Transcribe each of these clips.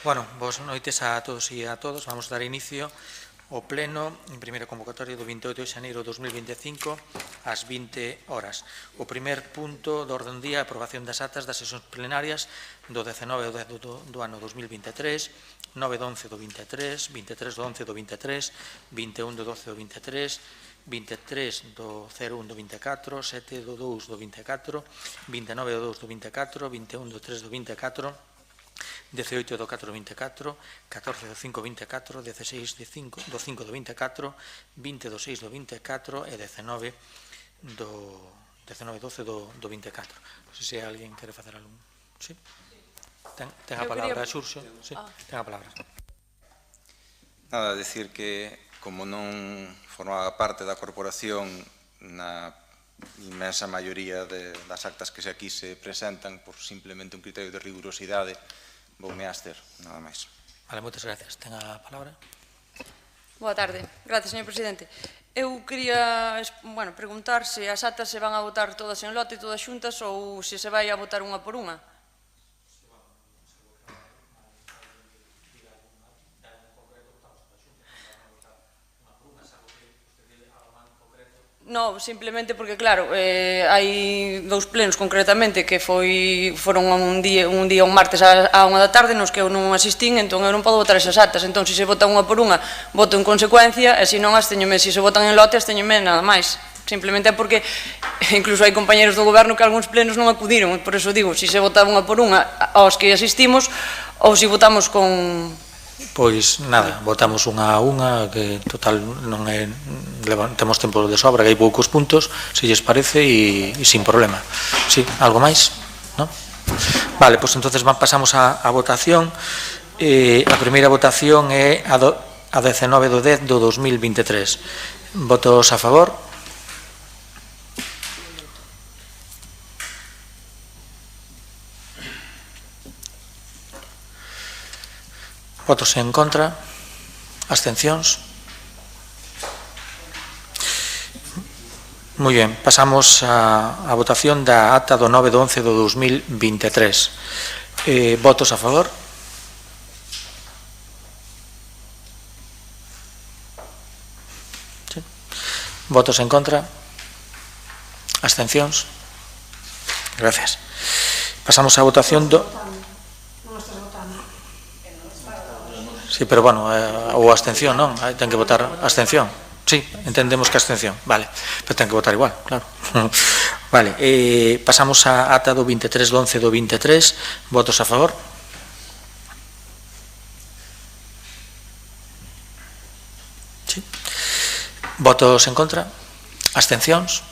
Bueno, boas noites a todos e a todos. Vamos a dar inicio ao pleno en primeira convocatoria do 28 de xaneiro de 2025 ás 20 horas. O primer punto do orden do día é a aprobación das actas das sesións plenarias do 19 do ano 2023, 9 de 11 do 23, 23 do 11 do 23, 21 do 12 do 23, 23 do 01 do 24, 7 do 2 do 24, 29 do 2 do 24, 21 do 3 do 24, 18 do 4 do 24, 14 do 5 do 24, 16 do 5 do 24, 20 do 6 do 24 e 19 do 12 do 24. Non sei se alguén quere facer algún... Sí? Ten a palabra, Xurxo. Sí, ten a palabra. Nada, decir que como non formaba parte da corporación na inmensa maioría das actas que aquí se presentan por simplemente un criterio de rigurosidade, voume abster, nada máis. Vale, moitas gracias. Ten a palabra. Boa tarde. Gracias, señor presidente. Eu quería preguntar se as actas se van a votar todas en lote, todas xuntas, ou se se vai a votar unha por unha. No, simplemente porque, claro, hai dous plenos concretamente que foron un día un martes á 1 da tarde nos que eu non asistín, entón eu non podo votar esas actas. Entón, se se vota unha por unha, voto en consecuencia, e se non, absteñome. Se se votan en lote, absteñome, nada máis. Simplemente porque incluso hai compañeros do goberno que algúns plenos non acudiron, por eso digo, se se vota unha por unha aos que asistimos, ou se votamos con... Pois nada, votamos unha a unha, que total non é, temos tempo de sobra, que hai poucos puntos, se lles parece, e sin problema. Sí, algo máis? Non? Vale, pois entonces pasamos á votación. A primeira votación é a 19 do 10 do 2023. Votos a favor? Votos en contra? Abstencións? Moi ben, pasamos á votación da acta do 9 do 11 do 2023. Votos a favor? Sí. Votos en contra? Abstencións? Gracias. Pasamos á votación do... Sí, pero bueno, ou abstención, non? Ten que votar abstención. Sí, entendemos que abstención, vale. Pero ten que votar igual, claro. Vale, pasamos á ata do 23 do 11 do 23. Votos a favor? Sí. Votos en contra? Abstencións?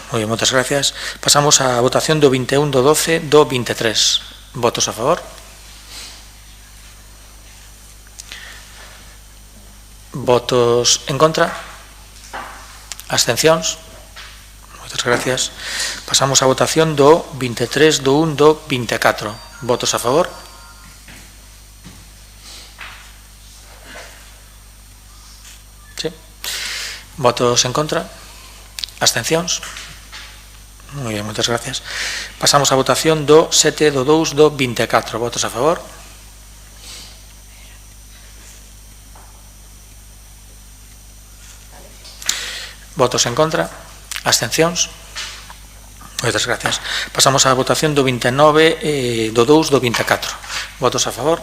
Moi ben, moitas gracias. Pasamos á votación do 21 do 12 do 23. Votos a favor? Votos en contra? Abstencións? Moitas gracias. Pasamos á votación do 23 do 1 do 24. Votos a favor? Sí. Votos en contra? Abstencións? Moi ben, moitas gracias. Pasamos á votación do 7 do 2 do 24. Votos a favor? Votos en contra? Abstencións? Moitas gracias. Pasamos á votación do 29 do 2 do 24. Votos a favor?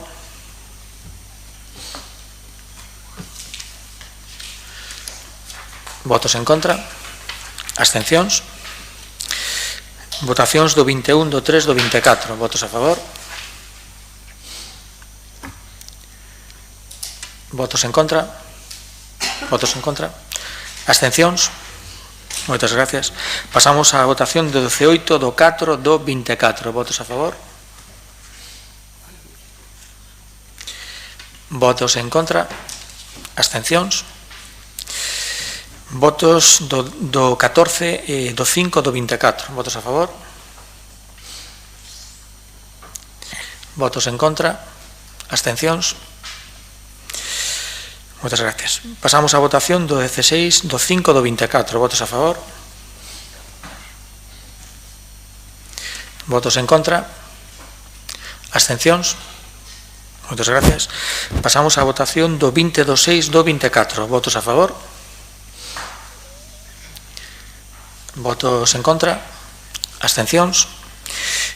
Votos en contra? Abstencións? Votacións do 21 do 3 do 24. Votos a favor? Votos en contra? Votos en contra? Abstencións? Moitas gracias. Pasamos á votación do 18 do 4 do 24. Votos a favor? Votos en contra? Abstencións? Votos do 14 do 5 do 24. Votos a favor? Votos en contra? Abstencións? Moitas gracias. Pasamos á votación do 16 do 5 do 24. Votos a favor? Votos en contra? Abstencións? Moitas gracias. Pasamos á votación do 20 do 6 do 24. Votos a favor? Votos en contra? Abstencións?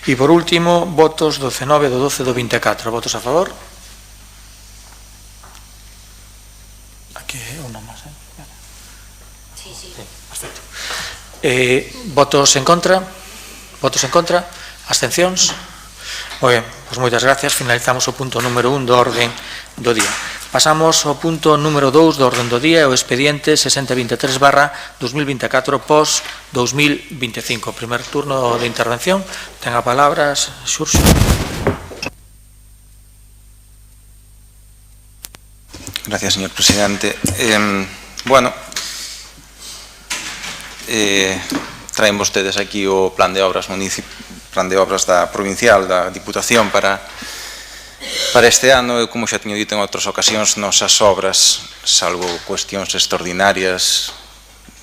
E por último, votos do 19 do 12 do 24. Votos a favor? Aquí unha máis, Sí. Perfecto. Votos en contra? Votos en contra? Abstencións? Moi ben, pois moitas gracias. Finalizamos o punto número 1 do orden do día. Pasamos ao punto número 2 do orden do día, o expediente 6023/2024 pos 2025. Primer turno de intervención. Ten a palabra Xurxo. Gracias, señor presidente. Traen vostedes aquí o plan de obras da provincial, da Diputación para este ano. Eu, como xa teño dito en outras ocasións, nosas obras, salvo cuestións extraordinarias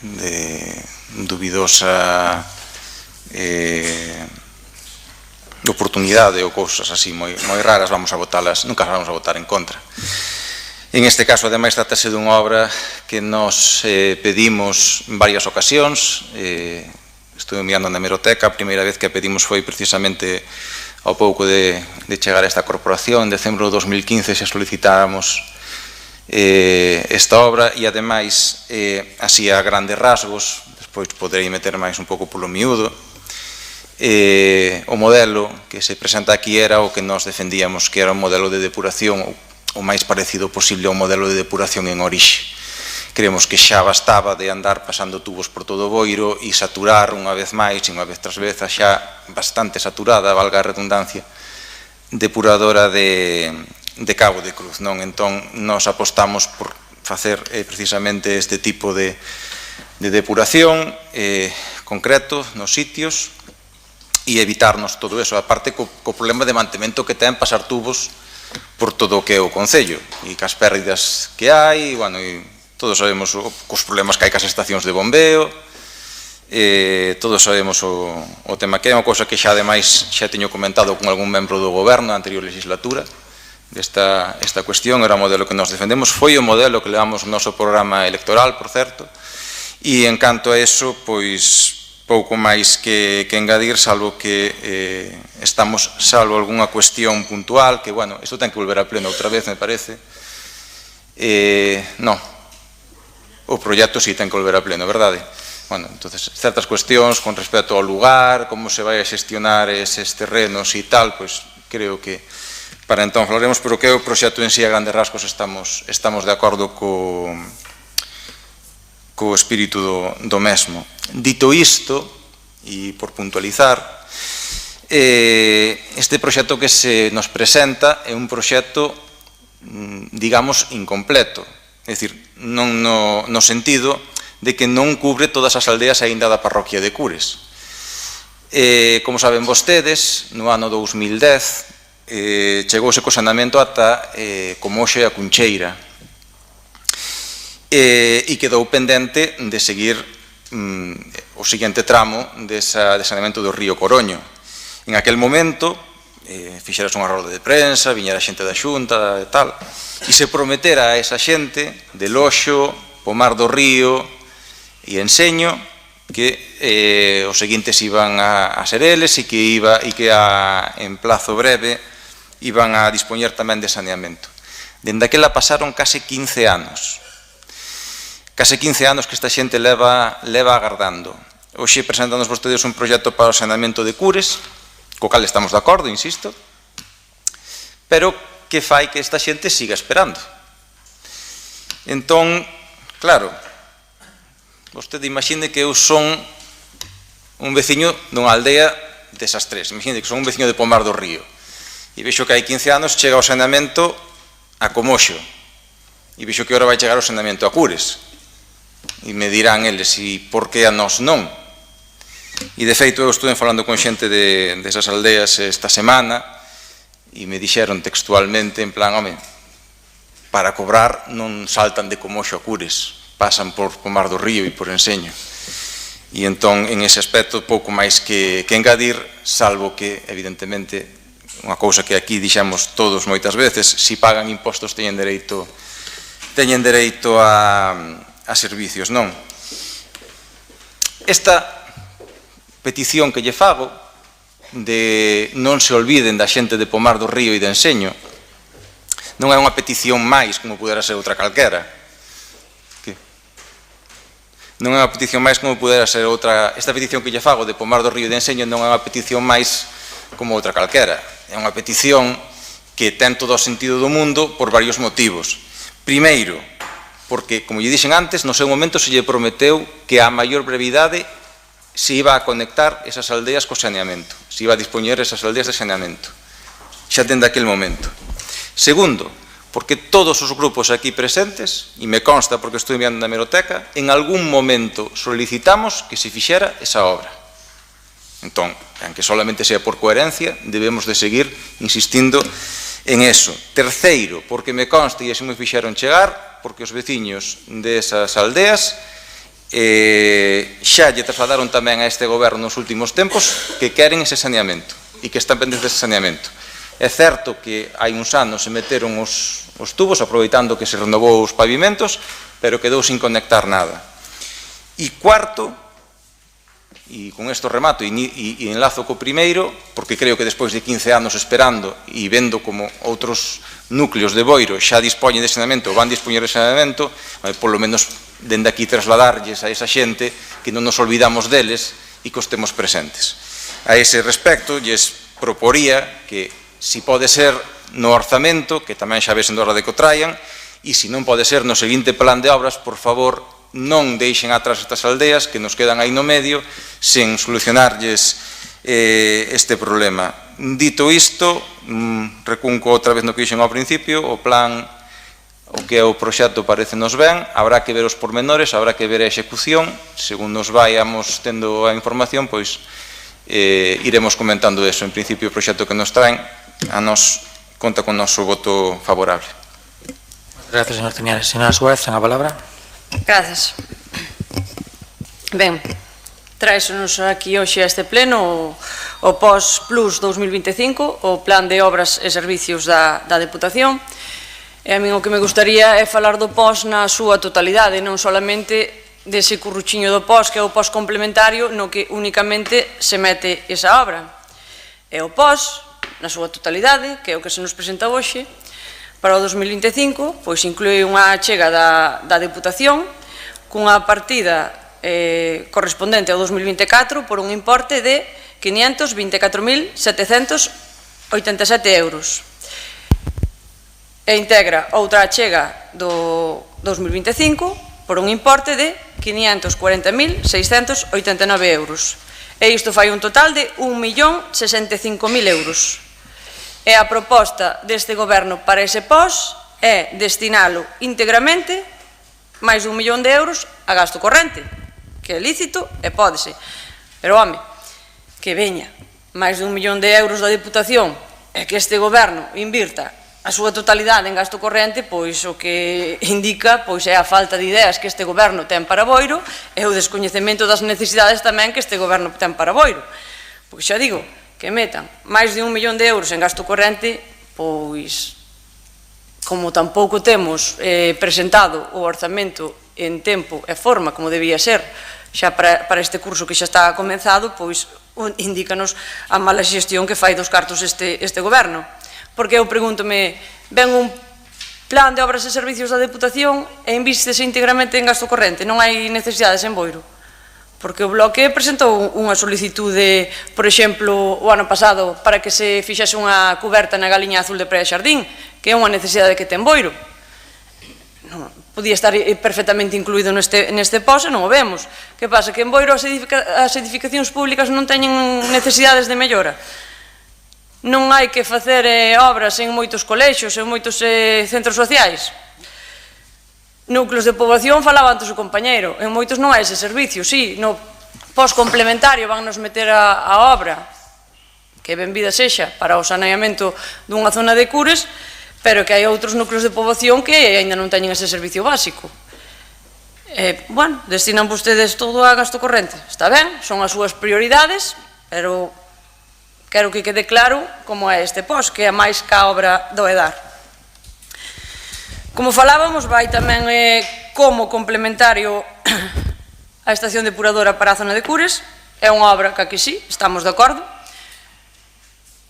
de dubidosa oportunidade ou cousas así moi raras, vamos a votalas, nunca vamos a votar en contra. En este caso, ademais, trátase dunha obra que nos pedimos en varias ocasións. Estuve mirando na hemeroteca, a primeira vez que a pedimos foi precisamente ao pouco de chegar a esta corporación. En decembro de 2015 xa solicitáramos esta obra e, ademais, así a grandes rasgos, despois poderei meter máis un pouco polo miúdo, o modelo que se presenta aquí era o que nos defendíamos, que era un modelo de depuración o máis parecido posible ao modelo de depuración en orixe. Creemos que xa bastaba de andar pasando tubos por todo o Boiro e saturar unha vez máis e unha vez tras vez a xa bastante saturada, valga a redundancia, depuradora de Cabo de Cruz. Entón, nos apostamos por facer precisamente este tipo de depuración concreto nos sitios e evitarnos todo eso, aparte co problema de mantemento que ten pasar tubos por todo o que é o Concello e cas pérdidas que hai, e todos sabemos os problemas que hai cas estacións de bombeo, todos sabemos o tema que é unha cousa que xa ademais xa teño comentado con algún membro do goberno na anterior legislatura. Esta cuestión era o modelo que nos defendemos, foi o modelo que levamos no noso programa electoral, por certo, e en canto a eso, pois pouco máis que engadir, salvo que estamos salvo algunha cuestión puntual, que, isto ten que volver a pleno outra vez, me parece. Non, o proxecto sí ten que volver a pleno, verdade? Entonces, certas cuestións con respecto ao lugar, como se vai a xestionar eses terrenos e tal, pois creo que para entón falaremos, pero que o proxecto en sí a grandes rasgos estamos de acordo co espírito do mesmo. Dito isto, e por puntualizar, este proxecto que se nos presenta é un proxecto, digamos, incompleto. É dicir, non no sentido de que non cubre todas as aldeas aínda da parroquia de Cures. Como saben vostedes, no ano 2010 chegouse co saneamento ata Comoxa e a Cuncheira, e quedou pendente de seguir o seguinte tramo de saneamento do río Coroño. En aquel momento fixeras unha roda de prensa, viñera xente da Xunta e tal, e se prometera a esa xente de Loxo, Pomar do Río e Enseño que os seguintes iban a ser eles e que en plazo breve iban a dispoñer tamén de saneamento. Dende aquela pasaron case 15 anos. Case 15 anos que esta xente leva agardando. Hoxe presentamos vostedes un proxecto para o saneamento de Cures, co cal estamos de acordo, insisto, pero que fai que esta xente siga esperando. Entón, claro, vostede imagine que eu son un veciño dunha aldea desas tres. Imagine que son un veciño de Pomar do Río e vexo que hai 15 anos chega o saneamento a Comoxo e vexo que agora vai chegar o saneamento a Cures. E me dirán eles, e por que a nós non? E de feito eu estuve falando con xente desas aldeas esta semana e me dixeron textualmente en plan, home, para cobrar non saltan de Comoxo a Cures, pasan por Pomar do Río e por Enseño. E entón, en ese aspecto, pouco máis que engadir, salvo que, evidentemente, unha cousa que aquí dixemos todos moitas veces, si pagan impostos teñen dereito a servicios, non? Esta petición que lle fago de non se olviden da xente de Pomar do Río e de Enseño non é unha petición máis como pudera ser outra calquera. Non é unha petición máis como pudera ser outra... Esta petición que lle fago de Pomar do Río e de Enseño non é unha petición máis como outra calquera. É unha petición que ten todo o sentido do mundo por varios motivos. Primeiro, porque, como lle dixen antes, no seu momento se lle prometeu que a maior brevidade se iba a conectar esas aldeas co saneamento, se iba a dispoñer esas aldeas de saneamento, xa dende aquel momento. Segundo, porque todos os grupos aquí presentes, e me consta porque estou mirando na hemeroteca, en algún momento solicitamos que se fixera esa obra. Entón, aunque solamente sea por coherencia, debemos de seguir insistindo en eso. Terceiro, porque me consta, e así me fixeron chegar, porque os veciños desas aldeas xa lle trasladaron tamén a este goberno nos últimos tempos que queren ese saneamento e que están pendentes dese saneamento. É certo que hai uns anos se meteron os tubos aproveitando que se renovou os pavimentos, pero quedou sin conectar nada. E cuarto, e con isto remato e enlazo co primeiro, porque creo que despois de 15 anos esperando e vendo como outros núcleos de Boiro xa dispoñen de saneamento ou van dispoñer de saneamento, polo menos dende aquí trasladarlles a esa xente que non nos olvidamos deles e que os temos presentes. A ese respecto, lles proporía que, si pode ser no orzamento, que tamén xa vesen de hora de que o traian, e se non pode ser no seguinte plan de obras, por favor, non deixen atrás estas aldeas que nos quedan aí no medio sen solucionarlles este problema. Dito isto, recunco outra vez no que dixen ao principio, o plan, o que é o proxecto parecenos ben, habrá que ver os pormenores, habrá que ver a execución, según nos vayamos tendo a información, pois iremos comentando eso. En principio o proxecto que nos traen a nos conta con noso voto favorable. Gracias, señor Teñares. Señora Suárez, ten a palabra. Gracias. Ben, traésenos aquí hoxe a este pleno o POS Plus 2025, o Plan de Obras e Servicios da Deputación. E a min o que me gustaría é falar do POS na súa totalidade, non solamente dese curruchiño do POS, que é o POS complementario, no que únicamente se mete esa obra. E o POS, na súa totalidade, que é o que se nos presenta hoxe, para o 2025, pois inclúe unha achega da Deputación cunha partida correspondente ao 2024 por un importe de 524.787 euros. E integra outra achega do 2025 por un importe de 540.689 euros. E isto fai un total de 1.065.000 euros. E a proposta deste goberno para ese POS é destinalo íntegramente máis de 1 millón de euros a gasto corrente, que é lícito e pódese. Pero, home, que veña máis de 1 millón de euros da Deputación e que este goberno invirta a súa totalidade en gasto corrente, pois o que indica pois é a falta de ideas que este goberno ten para Boiro e o descoñecemento das necesidades tamén que este goberno ten para Boiro. Pois xa digo, que metan máis de 1 millón de euros en gasto corrente, pois, como tampouco temos presentado o orzamento en tempo e forma como debía ser xa para este curso que xa está comenzado, pois indícanos a mala xestión que fai dos cartos este goberno. Porque eu pregúntome, ven un plan de obras e servicios da Deputación e invístese íntegramente en gasto corrente, non hai necesidades en Boiro? Porque o Bloque presentou unha solicitude, por exemplo, o ano pasado, para que se fixese unha cuberta na Galiña Azul de Praia Xardín, que é unha necesidade que ten Boiro. Podía estar perfectamente incluído neste POS e non o vemos. Que pasa? Que en Boiro as edificacións públicas non teñen necesidades de mellora. Non hai que facer obras en moitos colexios, en moitos centros sociais. Núcleos de poboación falaba antes o compañeiro, en moitos non hai ese servicio, sí, no POS complementario van nos meter a obra, que benvida sexa para o saneamento dunha zona de Cures, pero que hai outros núcleos de poboación que aínda non teñen ese servicio básico. Bueno, destinan vostedes todo a gasto corrente, está ben, son as súas prioridades, pero quero que quede claro como é este pos, que é máis que a obra do EDAR. Como falábamos, vai tamén como complementario a estación depuradora para a zona de Cures. É unha obra que aquí sí, estamos de acordo.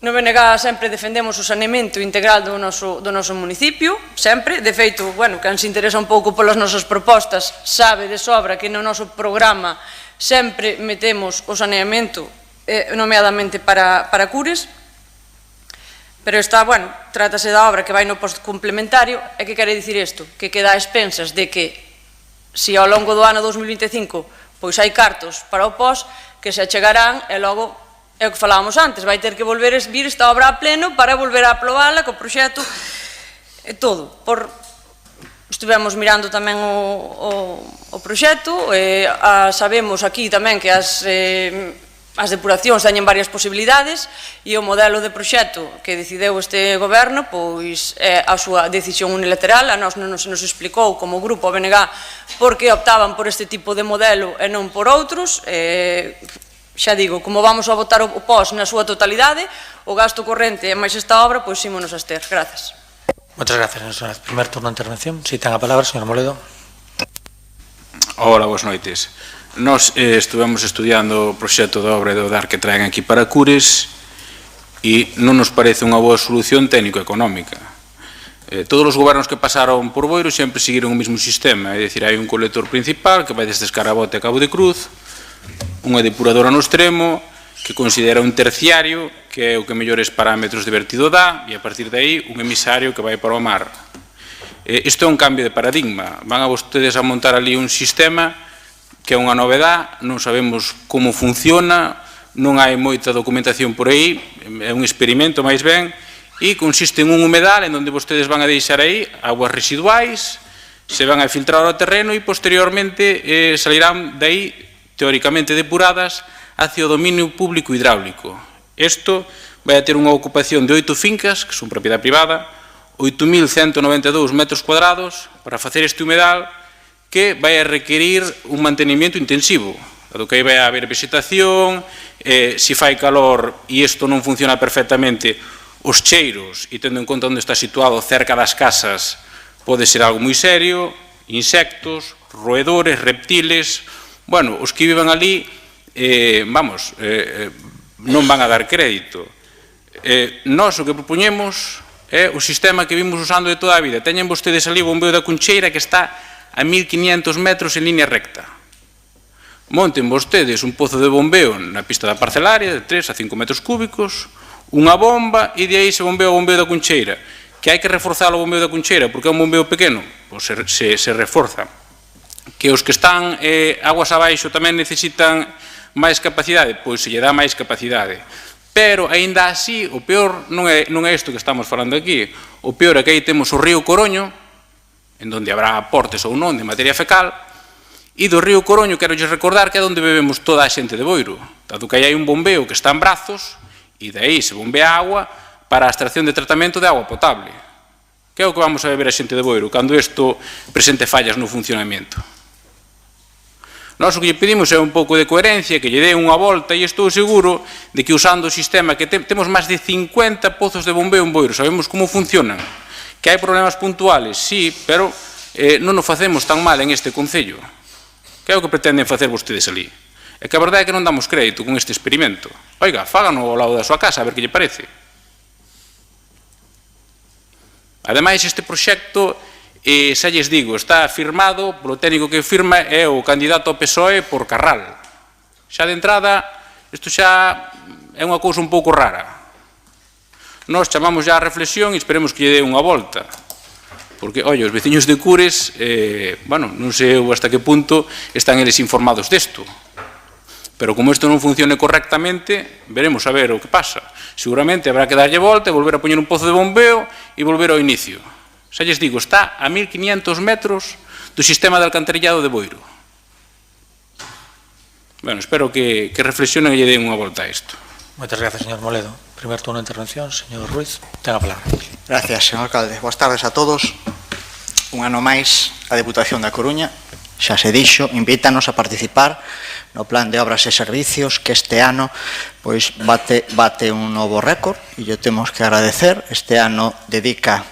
No BNG sempre defendemos o saneamento integral do noso municipio, sempre. De feito, quen se interesa un pouco polas nosas propostas sabe de sobra que no noso programa sempre metemos o saneamento, nomeadamente para Cures. Pero está, trátase da obra que vai no posto complementario. E que quere dicir isto? Que queda a expensas de que, se ao longo do ano 2025 pois hai cartos para o pos, que se achegarán e logo, é o que falábamos antes, vai ter que volver a vir esta obra a pleno para volver a aprobala co proxecto e todo. Estivemos mirando tamén o proxecto, sabemos aquí tamén que as depuracións teñen varias posibilidades e o modelo de proxecto que decideu este goberno pois é a súa decisión unilateral. A nós non se nos explicou como grupo BNG por que optaban por este tipo de modelo e non por outros. Xa digo, como vamos a votar o POS na súa totalidade, o gasto corrente e máis esta obra, pois ímonos a abster. Grazas. Moitas gracias, señor. Primer turno de intervención. Si ten a palabra, señor Moledo. Hola, boas noites. Nós estivemos estudiando o proxecto de obra do EDAR que traen aquí para Cures e non nos parece unha boa solución técnico-económica. Todos os gobernos que pasaron por Boiro sempre seguiron o mesmo sistema, é dicir, hai un colector principal que vai desde Escarabote a Cabo de Cruz, unha depuradora no extremo que considera un terciario que é o que mellores parámetros de vertido dá e a partir de aí un emisario que vai para o mar. Isto é un cambio de paradigma. Van a vostedes a montar ali un sistema que é unha novedad, non sabemos como funciona, non hai moita documentación por aí, é un experimento máis ben e consiste en un humedal en onde vostedes van a deixar aí aguas residuais, se van a filtrar ao terreno e posteriormente salirán de aí teóricamente depuradas hacia o dominio público hidráulico. Isto vai a ter unha ocupación de 8 fincas, que son propiedade privada, 8.192 metros cuadrados para facer este humedal que vai a requerir un mantenimiento intensivo, dado que aí vai a haber vegetación, se fai calor e isto non funciona perfectamente, os cheiros, e tendo en conta onde está situado cerca das casas, pode ser algo moi serio, insectos, roedores, reptiles. Os que viven ali, non van a dar crédito. Nós o que propoñemos é o sistema que vimos usando de toda a vida. Teñen vostedes ali o bombeo da Cuncheira que está a 1.500 metros en línea recta. Monten vostedes un pozo de bombeo na pista da parcelaria de 3 a 5 metros cúbicos, unha bomba e de aí se bombea o bombeo da Cuncheira. Que hai que reforzar o bombeo da Cuncheira porque é un bombeo pequeno, pois se reforza. Que os que están aguas abaixo tamén necesitan máis capacidade, pois se lle dá máis capacidade. Pero, aínda así, o peor non é isto que estamos falando aquí. O peor é que aí temos o río Coroño, en donde habrá aportes ou non de materia fecal, e do río Coroño quero recordar que é onde bebemos toda a xente de Boiro, dado que aí hai un bombeo que está en Brazos, e de aí se bombea agua para a extracción de tratamento de agua potable. Que é o que vamos a beber a xente de Boiro cando isto presente fallas no funcionamento. Nós o que lle pedimos é un pouco de coherencia, que lle dé unha volta e estou seguro de que usando o sistema que temos máis de 50 pozos de bombeo en Boiro, sabemos como funcionan. Que hai problemas puntuales, sí, pero non o facemos tan mal en este concello. Que é o que pretenden facer vostedes ali? É que a verdade é que non damos crédito con este experimento. Oiga, fágano ao lado da súa casa, a ver que lle parece. Ademais, este proxecto, xa lles digo, está firmado, polo técnico que firma é o candidato ao PSOE por Carral. Xa de entrada, isto xa é unha cousa un pouco rara. Nós chamamos já a reflexión e esperemos que lle dé unha volta. Porque, oi, os veciños de Cures, non sei hasta que punto están eles informados desto. Pero como isto non funcione correctamente, veremos a ver o que pasa. Seguramente habrá que darlle volta e volver a poñer un pozo de bombeo e volver ao inicio. Xa lles digo, está a 1.500 metros do sistema de alcantarillado de Boiro. Espero que reflexionen e lle den unha volta a isto. Moitas gracias, señor Moledo. Primer turno de intervención, señor Ruiz, ten a palabra. Gracias, señor alcalde. Boas tardes a todos. Un ano máis a Deputación da Coruña xa se dixo, invítanos a participar no plan de obras e servicios que este ano pois bate un novo récord e lle temos que agradecer. Este ano dedica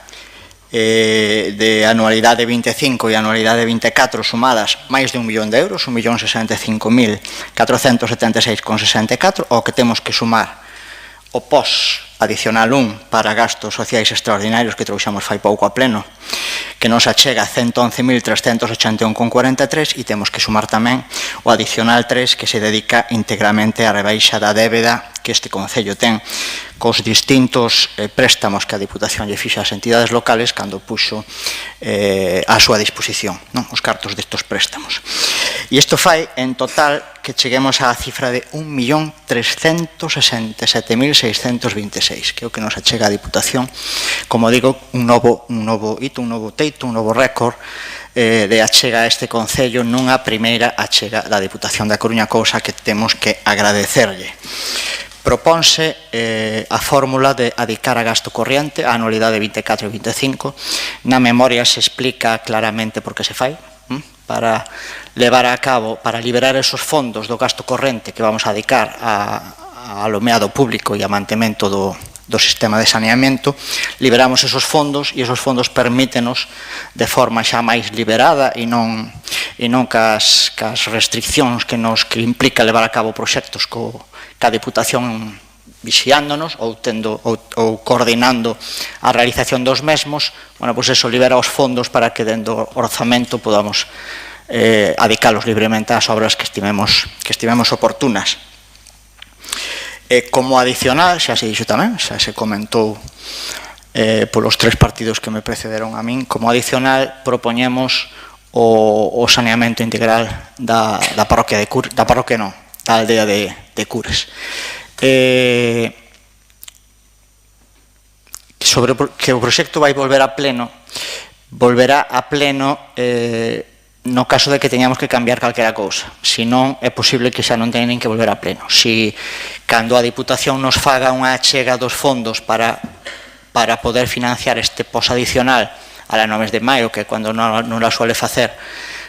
de anualidade 25 e anualidade 24 sumadas máis de 1 millón de euros, 1.065.476,64, ao que temos que sumar o pos adicional 1 para gastos sociais extraordinarios que trouxamos fai pouco a pleno, que nos achega 111.381,43, e temos que sumar tamén o adicional 3 que se dedica íntegramente á rebaixa da débeda que este Concello ten cos distintos préstamos que a Diputación lle fixa ás entidades locales cando puxo a súa disposición, os cartos destos préstamos. E isto fai, en total, que cheguemos á cifra de 1.367.626, que é o que nos achega a Diputación. Como digo, un novo hito, un novo teito, un novo récord de achega a este Concello nunha primeira achega da Diputación da Coruña, cousa que temos que agradecerlle. Propónse a fórmula de adicar a gasto corriente a anualidade 24 e 25. Na memoria se explica claramente por que se fai, para levar a cabo, para liberar esos fondos do gasto corrente que vamos a dedicar ao alumeado público e a mantemento do sistema de saneamento. Liberamos esos fondos e esos fondos permítenos de forma xa máis liberada e non cas restriccións que implica levar a cabo proxectos ca Diputación vixiándonos ou coordinando a realización dos mesmos. Bueno, pois eso libera os fondos para que dentro do orzamento podamos adicalos libremente ás obras que estimemos oportunas. Como adicional, xa se dixo tamén, xa se comentou polos tres partidos que me precederon a min, como adicional propoñemos o saneamento integral da parroquia de Cures, da aldea de Cures. Sobre que o proxecto vai volverá a pleno no caso de que teñamos que cambiar calquera cousa. Si non, é posible que xa non teñen que volver a pleno. Si cando a Diputación nos faga unha achega dos fondos para poder financiar este pos adicional a la no mes de maio, que é cando non la suele facer,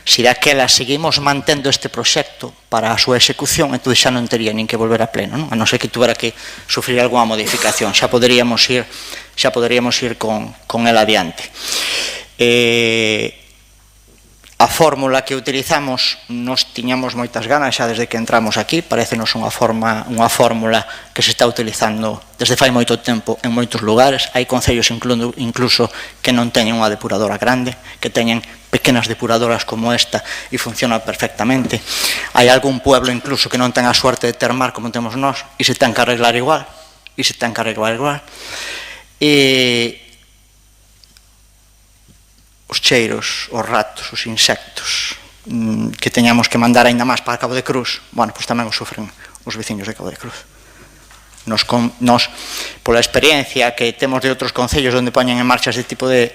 si daquela seguimos mantendo este proxecto para a súa execución, entón xa non tería nin que volver a pleno, a non ser que tuvera que sufrir algunha modificación. Xa poderíamos ir con el adiante. A fórmula que utilizamos nos tiñamos moitas ganas xa desde que entramos aquí, parecenos unha fórmula que se está utilizando desde fai moito tempo en moitos lugares. Hai concellos incluso que non teñen unha depuradora grande, que teñen pequenas depuradoras como esta e funciona perfectamente. Hai algún pueblo incluso que non ten a suerte de ter mar como temos nós e se ten que arreglar igual. Os cheiros, os ratos, os insectos que teñamos que mandar aínda máis para Cabo de Cruz, bueno, pois tamén os sufren os veciños de Cabo de Cruz. Nos, pola experiencia que temos de outros concellos onde poñen en marcha este tipo de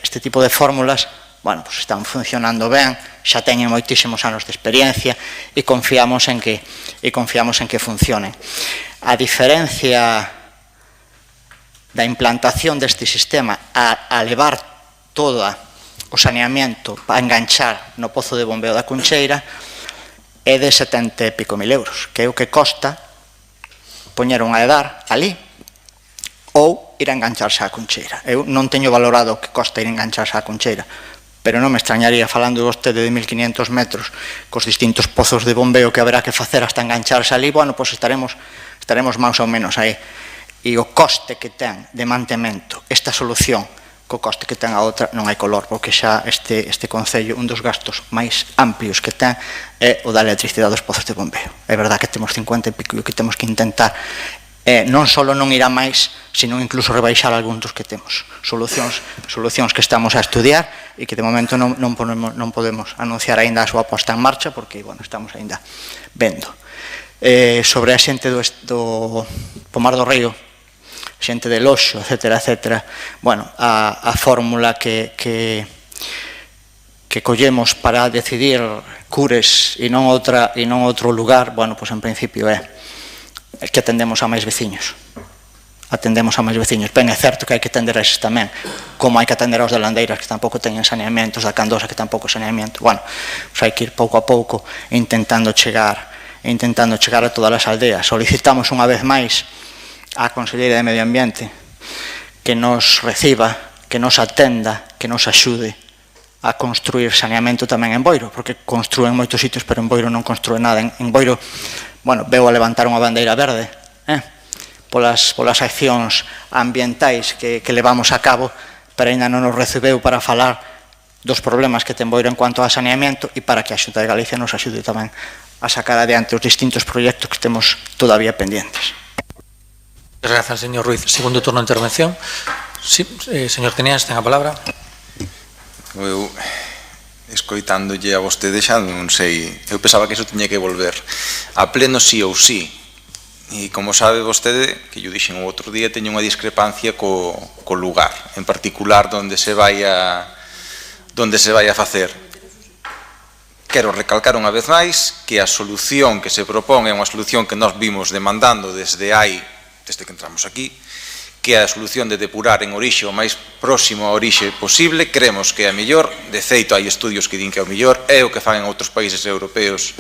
fórmulas, bueno, pois están funcionando ben, xa teñen moitísimos anos de experiencia e confiamos en que funcionen. A diferencia da implantación deste sistema a levar toda o saneamento para enganchar no pozo de bombeo da Cuncheira é de 70 e pico mil euros, que é o que costa poñer un aedar ali ou ir a engancharse á Cuncheira. Eu non teño valorado o que costa ir a engancharse á Cuncheira, pero non me extrañaría, falando vostede de 1.500 metros cos distintos pozos de bombeo que haberá que facer hasta engancharse ali, bueno, pois estaremos máis ou menos aí. E o coste que ten de mantemento esta solución co coste que ten a outra non hai color, porque xa este Concello, un dos gastos máis amplios que ten é o da electricidade dos pozos de bombeo. É verdad que temos 50 e pico e que temos que intentar non só non ir a máis, sino incluso rebaixar algún dos que temos. Solucións que estamos a estudiar e que de momento non podemos anunciar aínda a súa posta en marcha, porque, bueno, estamos aínda vendo. Sobre a xente do Pomar do Río, xente de Loxo, etcétera, bueno, a fórmula que collemos para decidir Cures e non outro lugar, bueno, pois en principio é que atendemos a máis veciños. atendemos a máis veciños. Ben, é certo que hai que atender a eses tamén, como hai que atender aos de Landeiras, que tampouco teñen saneamento, os da Candosa, que tampouco saneamento. Bueno, pues hai que ir pouco a pouco intentando chegar a todas as aldeas. Solicitamos unha vez máis á Conselleira de Medio Ambiente que nos reciba, que nos atenda, que nos axude a construir saneamento tamén en Boiro, porque construen moitos sitios, pero en Boiro non construen nada. En Boiro, bueno, veo a levantar unha bandeira verde, polas accións ambientais que levamos a cabo, pero ainda non nos recebeu para falar dos problemas que ten Boiro en cuanto a saneamento e para que a Xunta de Galicia nos axude tamén a sacar adiante os distintos proxectos que temos todavía pendientes. Gracias, señor Ruiz. Segundo turno de intervención. Sí, señor Tenías, ten a palabra. Eu, escoitándolle a vostede, xa non sei, eu pensaba que iso tiña que volver a pleno sí ou sí, e como sabe vostede, que yo dixen o outro día, teño unha discrepancia co lugar, en particular onde se vai a facer. Quero recalcar unha vez máis que a solución que se propón é unha solución que nós vimos demandando desde que entramos aquí, que é a solución de depurar en orixe o máis próximo a orixe posible. Creemos que é a mellor, de feito hai estudios que din que é o mellor, é o que fan en outros países europeos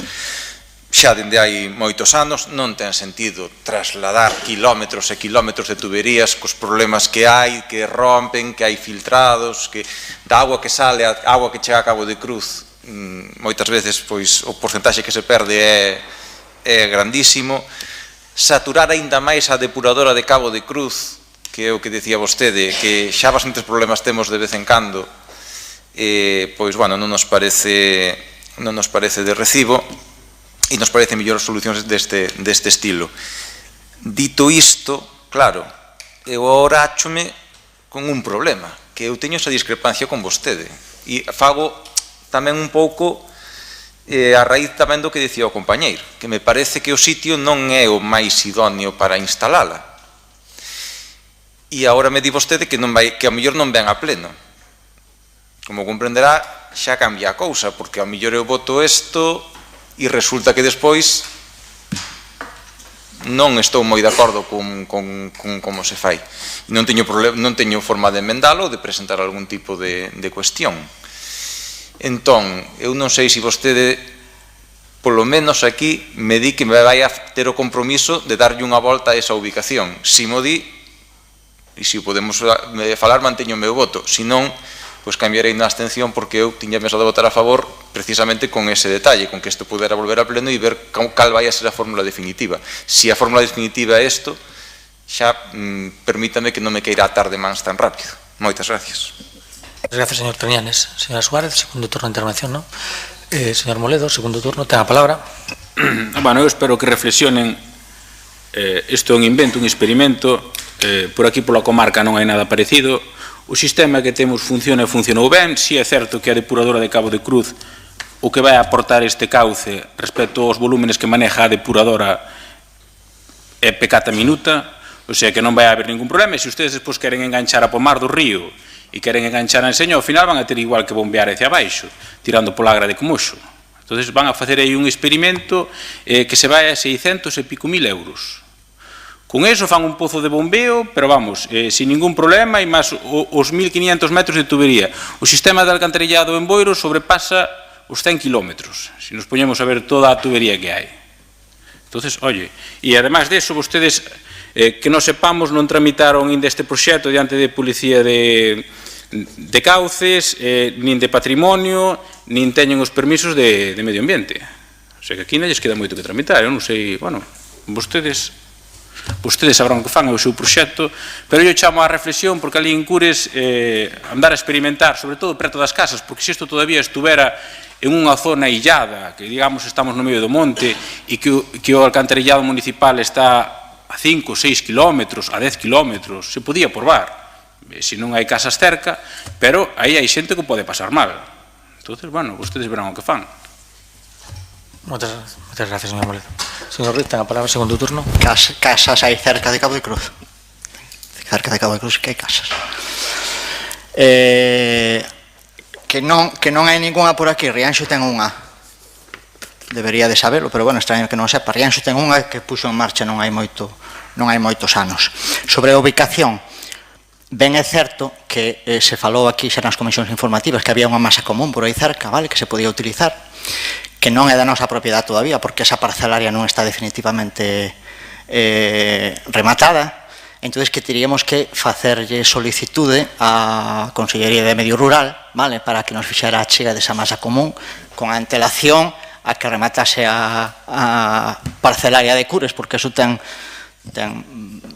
xa dende hai moitos anos. Non ten sentido trasladar kilómetros e kilómetros de tuberías cos problemas que hai, que rompen, que hai filtrados, que da agua que sale, a agua que chega a Cabo de Cruz, moitas veces pois o porcentaxe que se perde é grandísimo. Saturar aínda máis a depuradora de Cabo de Cruz, que é o que dicía vostede, que xa bastantes problemas temos de vez en cando, pois, bueno, non nos parece de recibo e nos parece mellores solucións deste estilo. Dito isto, claro, eu agora áchome con un problema, que eu teño esa discrepancia con vostede, e fago tamén un pouco a raíz tamén do que dicía o compañeiro, que me parece que o sitio non é o máis idóneo para instalala. E agora me di vostede que a mellor non ven a pleno. Como comprenderá, xa cambia a cousa, porque a mellor eu voto isto e resulta que despois non estou moi de acordo con como se fai. Non teño forma de emendalo ou de presentar algún tipo de cuestión. Entón, eu non sei se vostede, polo menos aquí, me di que me vai a ter o compromiso de darlle unha volta a esa ubicación. Si mo di, e se podemos falar, manteño o meu voto. Se non, pois cambiarei na abstención, porque eu tiña pensado votar a favor precisamente con ese detalle, con que isto pudera volver a pleno e ver cal vai a ser a fórmula definitiva. Se a fórmula definitiva é isto, xa permítame que non me queira atar de mans tan rápido. Moitas gracias. Gracias, señor Teníanes. Señora Suárez, segundo turno de intervención, ¿no? Señor Moledo, segundo turno, ten a palabra. Bueno, eu espero que reflexionen. Isto é un invento, un experimento. Por aquí pola comarca non hai nada parecido. O sistema que temos funciona e funcionou ben. Si é certo que a depuradora de Cabo de Cruz o que vai aportar este cauce respecto aos volúmenes que maneja a depuradora é pecata minuta, o sea que non vai haber ningún problema. E se ustedes despois queren enganchar a Pomar do Río e queren enganchar a Enseño, ao final van a ter igual que bombear hacia abaixo, tirando pola Agra de Comoxo. Entón van a facer aí un experimento que se vai a 600 e pico mil euros. Con eso fan un pozo de bombeo, pero vamos, sin ningún problema, e máis os 1.500 metros de tubería. O sistema de alcantarillado en Boiro sobrepasa os 100 kilómetros, se nos poñemos a ver toda a tubería que hai. Entonces, oye, e además de eso, vostedes, que non sepamos, non tramitaron ainda este proxecto diante de Policía de Cauces, nin de Patrimonio, nin teñen os permisos de Medio Ambiente. O sea que aquí non lles queda moito que tramitar, eu non sei, bueno, vostedes sabrán que fan o seu proxecto, pero eu chamo a reflexión porque ali en Cures andar a experimentar, sobre todo preto das casas, porque se isto todavía estuvera en unha zona illada, que digamos estamos no medio do monte e que o alcantarillado municipal está a 5, 6 kilómetros, a 10 kilómetros, se podía probar, se non hai casas cerca, pero aí hai xente que pode pasar mal. Entón, bueno, vostedes verán o que fan. Moitas gracias, señor Moledo. Señor Ruiz, ten a palabra, segundo turno. Casas hai cerca de Cabo de Cruz. Cerca de Cabo de Cruz que hai casas. Que non hai ninguna por aquí. Rianxo ten unha. Debería de saberlo, pero bueno, extraño que non sepa. Rianxo ten unha que puxo en marcha non hai moito non hai moitos anos. Sobre a ubicación, ben é certo que se falou aquí xa nas comisións informativas que había unha masa común por aí cerca, vale, que se podía utilizar, que non é da nosa propiedade todavía, porque esa parcelaria non está definitivamente rematada. Entón, que teríamos que facerlle solicitude á Consellería de Medio Rural, vale, para que nos fixera a chega desa masa común con a antelación a que rematase a parcelaria de Cures, porque eso ten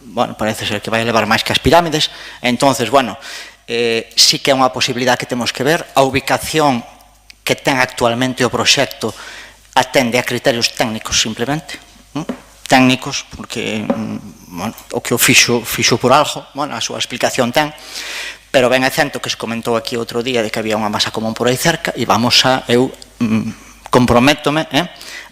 bueno, parece ser que vai levar máis que as pirámides. Entonces, bueno, sí que é unha posibilidade que temos que ver. A ubicación que ten actualmente o proxecto atende a criterios técnicos simplemente, técnicos, porque bueno, o que o fixo por algo, bueno, a súa explicación ten, pero ben é certo que se comentou aquí outro día de que había unha masa común por aí cerca e vamos a, eu comprométome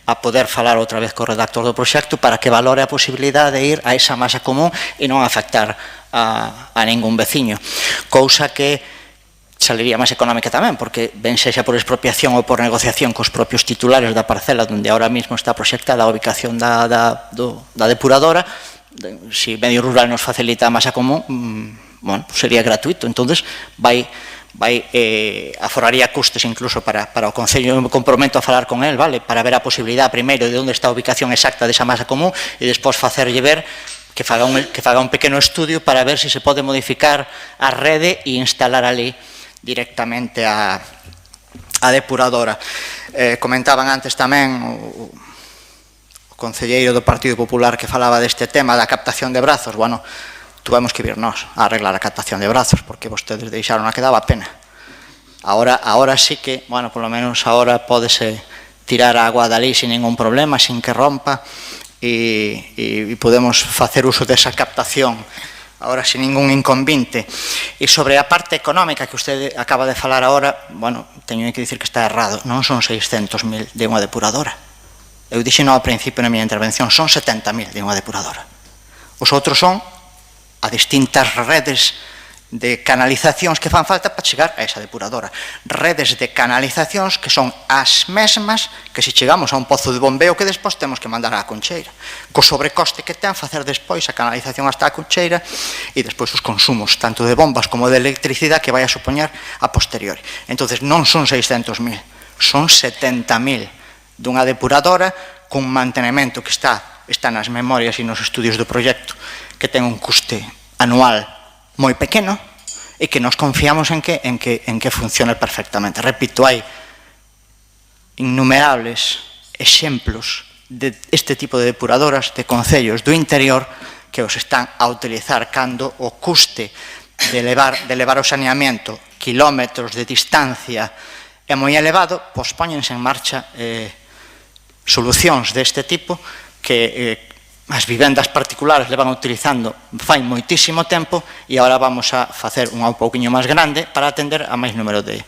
a poder falar outra vez co redactor do proxecto para que valore a posibilidade de ir a esa masa común e non afectar a ningún veciño, cousa que saliría máis económica tamén, porque ben sexa por expropiación ou por negociación cos propios titulares da parcela onde ahora mismo está proxectada a ubicación da depuradora, se Medio Rural nos facilita a masa común, bueno, sería gratuito, entonces aforraría custes incluso para o Concello. Me comprometo a falar con el, vale, para ver a posibilidade primeiro de onde está a ubicación exacta desa masa común e despois facerlle ver que faga un pequeno estudio para ver se se pode modificar a rede e instalar ali directamente a depuradora. Comentaban antes tamén o concelleiro do Partido Popular que falaba deste tema da captación de brazos. Bueno, tuvemos que vir nós a arreglar a captación de brazos porque vostedes deixaron a que daba pena. Ahora sí que, bueno, por lo menos ahora pódese tirar a agua dali sin ningún problema, sin que rompa, e podemos facer uso desa captación ahora sin ningún inconvinte. E sobre a parte económica que usted acaba de falar ahora, bueno, teño que dicir que está errado, non son 600.000 de unha depuradora. Eu dixeno ao principio na miña intervención, son 70.000 de unha depuradora. Os outros son a distintas redes de canalizacións que fan falta para chegar a esa depuradora. Redes de canalizacións que son as mesmas que se chegamos a un pozo de bombeo que despois temos que mandar á concheira. Co sobrecoste que ten facer despois a canalización hasta a concheira e despois os consumos, tanto de bombas como de electricidade que vai a supoñer a posteriori. Entón, non son 600.000, son 70.000 dunha depuradora cun mantenemento que está nas memorias e nos estudios do proxecto, que ten un custe anual moi pequeno e que nos confiamos en que funcione perfectamente. Repito, hai innumerables exemplos de este tipo de depuradoras de concellos do interior que os están a utilizar cando o custe de levar o saneamiento kilómetros de distancia é moi elevado, pois póñense en marcha solucións deste tipo que as vivendas particulares levan utilizando fai moitísimo tempo e agora vamos a facer unha un pouquiño máis grande para atender a máis número de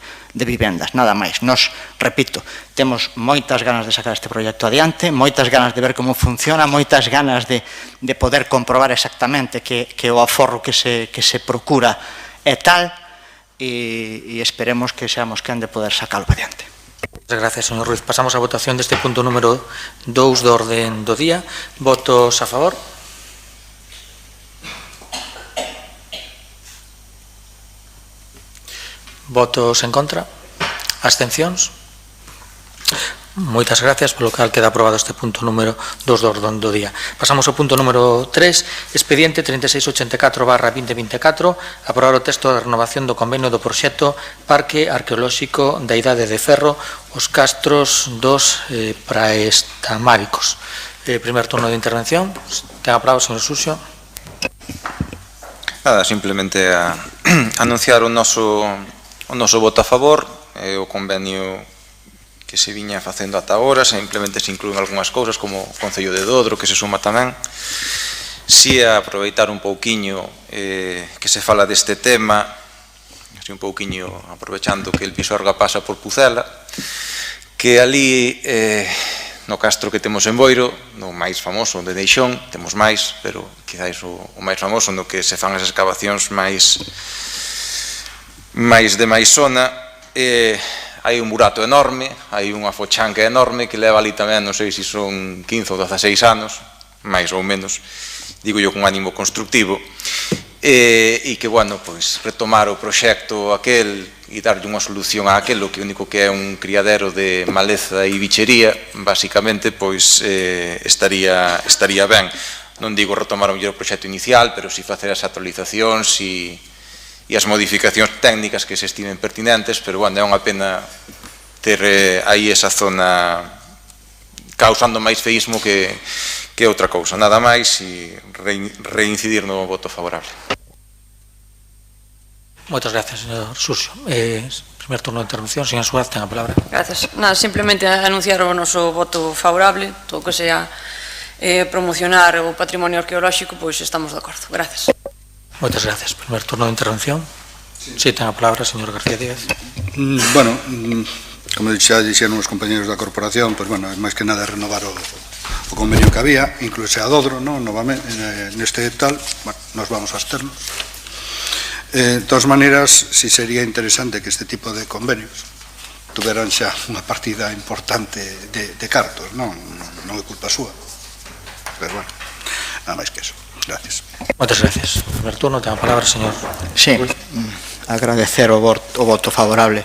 vivendas, nada máis. Nos, repito, temos moitas ganas de sacar este proxecto adiante, moitas ganas de ver como funciona, moitas ganas de poder comprobar exactamente que o aforro que se procura é tal e esperemos que seamos quen de poder sacarlo adiante. Muchas gracias, señor Ruiz. Pasamos a votación deste punto número 2 do orden do día. Votos a favor? Votos en contra? Abstencións? Moitas gracias, polo cal queda aprobado este punto número 2 do orden do día. Pasamos ao punto número 3, expediente 3684/2024, aprobar o texto da renovación do convenio do proxecto Parque Arqueolóxico da Idade de Ferro, os Castros dos Praestamáricos. Primer turno de intervención. Ten a palabra, señor Suxo. Nada, simplemente a anunciar o noso voto a favor, o convenio que se viña facendo ata agora, simplemente se inclúen algunhas cousas como o Concello de Dodro, que se suma tamén. Si a aproveitar un pouquiño que se fala deste tema, así un pouquiño aprovechando que el Pisuerga pasa por Pucela, que ali no castro que temos en Boiro, no máis famoso de Deixón, temos máis, pero quizáis o máis famoso no que se fan as excavacións máis de máis zona, hai un burato enorme, hai unha fochanca enorme que leva ali tamén, non sei se son 15 ou 16 anos, máis ou menos, digo yo con ánimo constructivo, e que, bueno, pois retomar o proxecto aquel e darlle unha solución a aquelo que único que é un criadero de maleza e bichería, basicamente, pois estaría ben. Non digo retomar o mellor proxecto inicial, pero si facer as actualizacións e as modificacións técnicas que se estimen pertinentes, pero, bueno, é unha pena ter aí esa zona causando máis feísmo que outra cousa. Nada máis e reincidir no voto favorable. Moitas gracias, señor Suso. Primer turno de intervención, señor Suárez, ten a palabra. Gracias. Nada, simplemente anunciar o noso voto favorable, todo o que sea promocionar o patrimonio arqueolóxico, pois estamos de acordo. Gracias. Moitas gracias. Primer turno de intervención. Sí, ten a palabra, señor García Díaz. Bueno, como xa dixeron os compañeros da corporación, pois, bueno, máis que nada renovar o convenio que había, incluso a Dodro, novamente, neste tal, bueno, nos vamos a absternos. De todas maneiras, si sería interesante que este tipo de convenios tuveran xa unha partida importante de cartos, non é culpa súa, pero bueno, nada máis que eso. Gracias. Moitas gracias. Primer turno, ten a palabra, señor. Sí, agradecer o voto favorable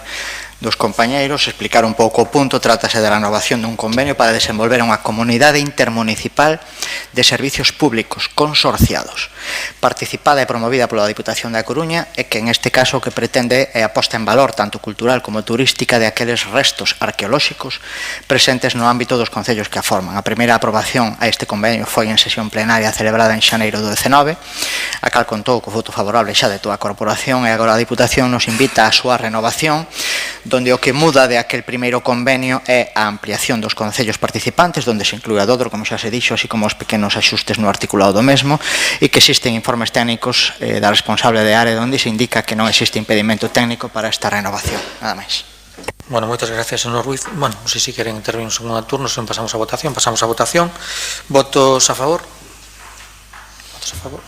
dos compañeiros, explicar un pouco o punto. Trátase da renovación dun convenio para desenvolver unha comunidade intermunicipal de servicios públicos consorciados, participada e promovida pola Diputación da Coruña, e que en este caso o que pretende é a posta en valor tanto cultural como turística de aqueles restos arqueolóxicos presentes no ámbito dos concellos que a forman. A primeira aprobación a este convenio foi en sesión plenaria celebrada en xaneiro do 19, a cal contou co voto favorable xa de toda a corporación, e agora a Diputación nos invita á súa renovación, donde o que muda de aquel primeiro convenio é a ampliación dos concellos participantes, donde se inclúe a Dodro, como xa se dixo, así como os pequenos axustes no articulado do mesmo, e que existen informes técnicos da responsable de área onde se indica que non existe impedimento técnico para esta renovación. Nada máis. Bueno, moitas gracias, señor Ruiz. Bueno, non sei se queren intervir en segundo turno, se non pasamos a votación. Pasamos a votación. Votos a favor? Votos a favor?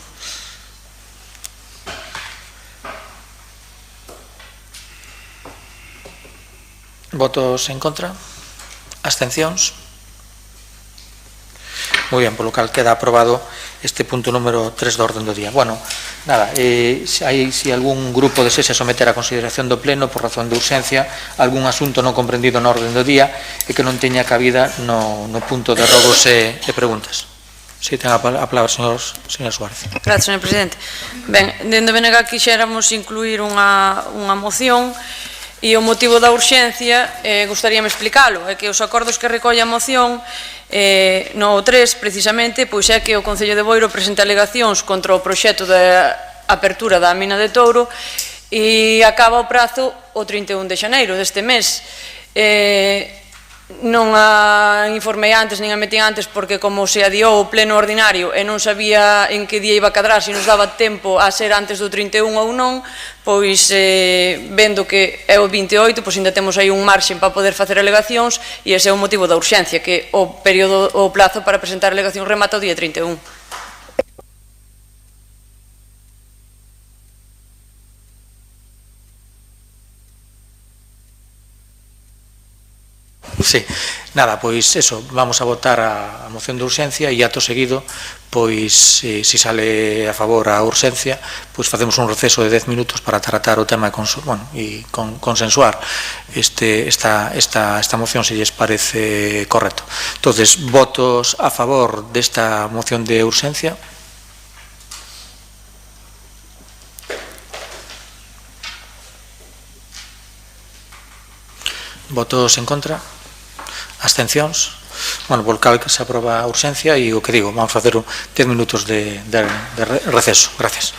Votos en contra? Abstencións? Moi ben, polo cal queda aprobado este punto número 3 do orden do día. Bueno, nada, se algún grupo desese someter a consideración do pleno por razón de urxencia algún asunto non comprendido no orden do día e que non teña cabida no punto de rogos e preguntas. Si, ten a palabra, señor Suárez. Gracias, señor presidente. Ben, dende BNG quixéramos incluir unha moción. E o motivo da urxencia, gostaríame explicalo, é que os acordos que recolle a moción no 3, precisamente, pois é que o Concello de Boiro presenta alegacións contra o proxecto de apertura da mina de Touro e acaba o prazo o 31 de xaneiro deste mes. Non a informei antes, nin a metí antes, porque como se adiou o pleno ordinario e non sabía en que día iba a cadrar, se nos daba tempo a ser antes do 31 ou non, pois vendo que é o 28, pois ainda temos aí un marxen para poder facer alegacións e ese é o motivo da urxencia, que o plazo para presentar alegacións remata o día 31. Sí, nada, pois eso, vamos a votar a moción de urxencia e acto seguido, pois se sale a favor a urxencia, pois facemos un receso de 10 minutos para tratar o tema e consensuar esta moción, se lles parece correcto. Entonces, votos a favor desta moción de urxencia? Votos en contra? Abstencións? Bueno, por cal que se aproba a urxencia e o que digo, vamos a facer 10 minutos de receso. Gracias.